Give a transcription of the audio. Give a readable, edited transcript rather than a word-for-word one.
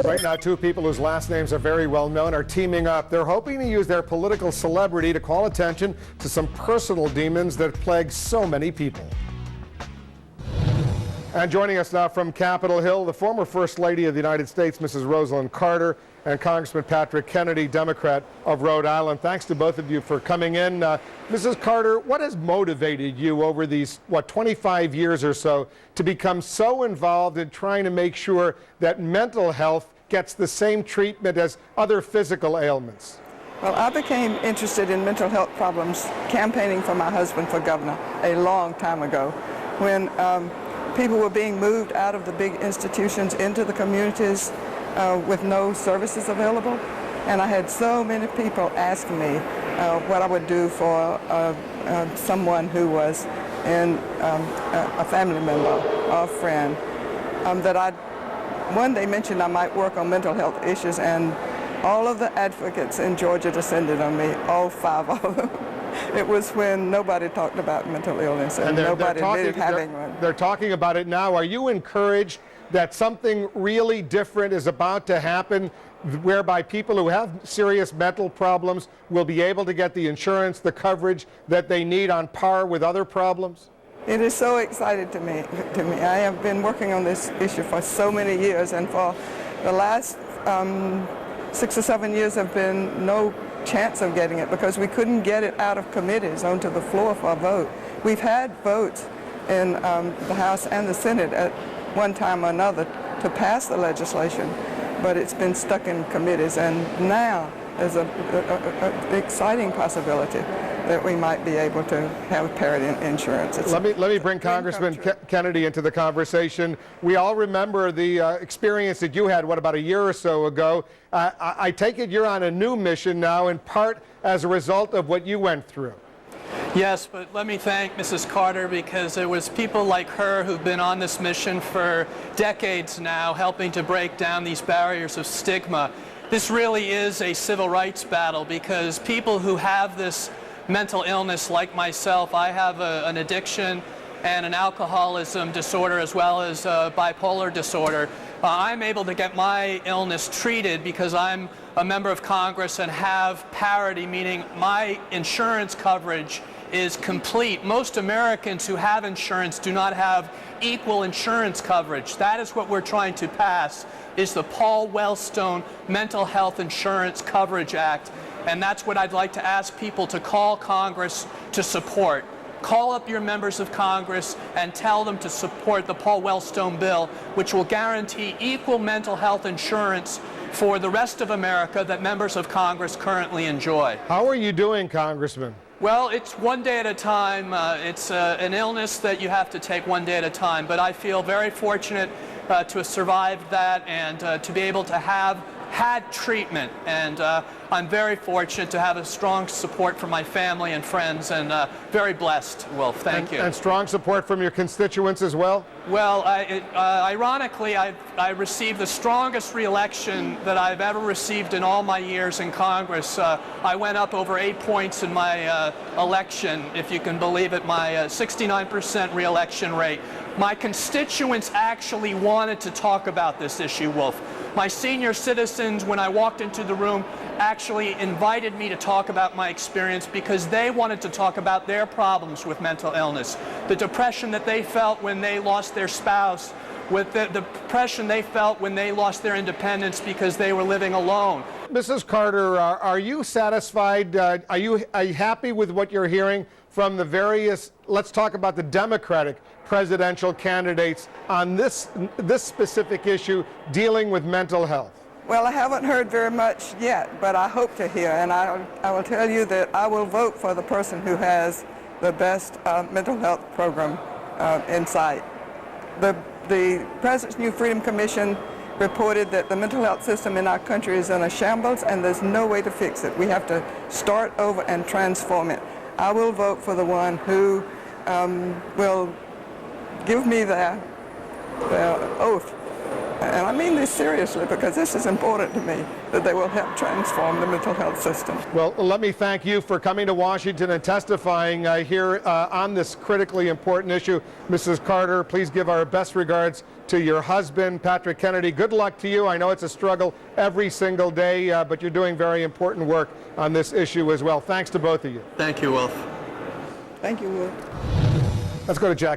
Right now, two people whose last names are very well known are teaming up. They're hoping to use their political celebrity to call attention to some personal demons that plague so many people. And joining us now from Capitol Hill, the former First Lady of the United States, Mrs. Rosalynn Carter, and Congressman Patrick Kennedy, Democrat of Rhode Island. Thanks to both of you for coming in. Mrs. Carter, what has motivated you over these, 25 years or so to become so involved in trying to make sure that mental health gets the same treatment as other physical ailments? Well, I became interested in mental health problems campaigning for my husband for governor a long time ago, when people were being moved out of the big institutions into the communities with no services available. And I had so many people ask me what I would do for someone who was in a family member or a friend, that one day mentioned I might work on mental health issues, and all of the advocates in Georgia descended on me, all 5 of them. It was when nobody talked about mental illness and nobody did having one. They're talking about it now. Are you encouraged that something really different is about to happen, whereby people who have serious mental problems will be able to get the insurance, the coverage that they need on par with other problems? It is so exciting to me. I have been working on this issue for so many years, and for the last 6 or 7 years have been no chance of getting it because we couldn't get it out of committees onto the floor for a vote. We've had votes in the House and the Senate at one time or another to pass the legislation, but it's been stuck in committees, and now there's an exciting possibility that we might be able to have parity insurance. Let me bring Congressman Kennedy into the conversation. We all remember the experience that you had, about a year or so ago. I take it you're on a new mission now, in part as a result of what you went through. Yes, but let me thank Mrs. Carter, because it was people like her who've been on this mission for decades now, helping to break down these barriers of stigma. This really is a civil rights battle, because people who have this mental illness, like myself, I have an addiction and an alcoholism disorder, as well as bipolar disorder. I'm able to get my illness treated because I'm a member of Congress and have parity, meaning my insurance coverage is complete. Most Americans who have insurance do not have equal insurance coverage. That is what we're trying to pass, is the Paul Wellstone Mental Health Insurance Coverage Act. And that's what I'd like to ask people to call Congress to support. Call up your members of Congress and tell them to support the Paul Wellstone bill, which will guarantee equal mental health insurance for the rest of America that members of Congress currently enjoy. How are you doing, Congressman? Well, it's one day at a time. It's an illness that you have to take one day at a time, but I feel very fortunate to have survived that and to be able to have had treatment, and I'm very fortunate to have a strong support from my family and friends, and very blessed, Wolf. Thank you. And strong support from your constituents as well? Well, ironically, I received the strongest re-election that I've ever received in all my years in Congress. I went up over 8 points in my election, if you can believe it, my 69% re-election rate. My constituents actually wanted to talk about this issue, Wolf. My senior citizens, when I walked into the room, actually invited me to talk about my experience because they wanted to talk about their problems with mental illness, the depression that they felt when they lost their spouse, with the depression they felt when they lost their independence because they were living alone. Mrs. Carter, are you satisfied? Are you happy with what you're hearing from the various, let's talk about the Democratic presidential candidates on this specific issue dealing with mental health? Well, I haven't heard very much yet, but I hope to hear, and I will tell you that I will vote for the person who has the best mental health program in sight. The President's New Freedom Commission reported that the mental health system in our country is in a shambles, and there's no way to fix it. We have to start over and transform it. I will vote for the one who will give me the oath And I mean this seriously because this is important to me, that they will help transform the mental health system. Well, let me thank you for coming to Washington and testifying here on this critically important issue. Mrs. Carter, please give our best regards to your husband, Patrick Kennedy. Good luck to you. I know it's a struggle every single day, but you're doing very important work on this issue as well. Thanks to both of you. Thank you, Wolf. Thank you, Will. Let's go to Jack.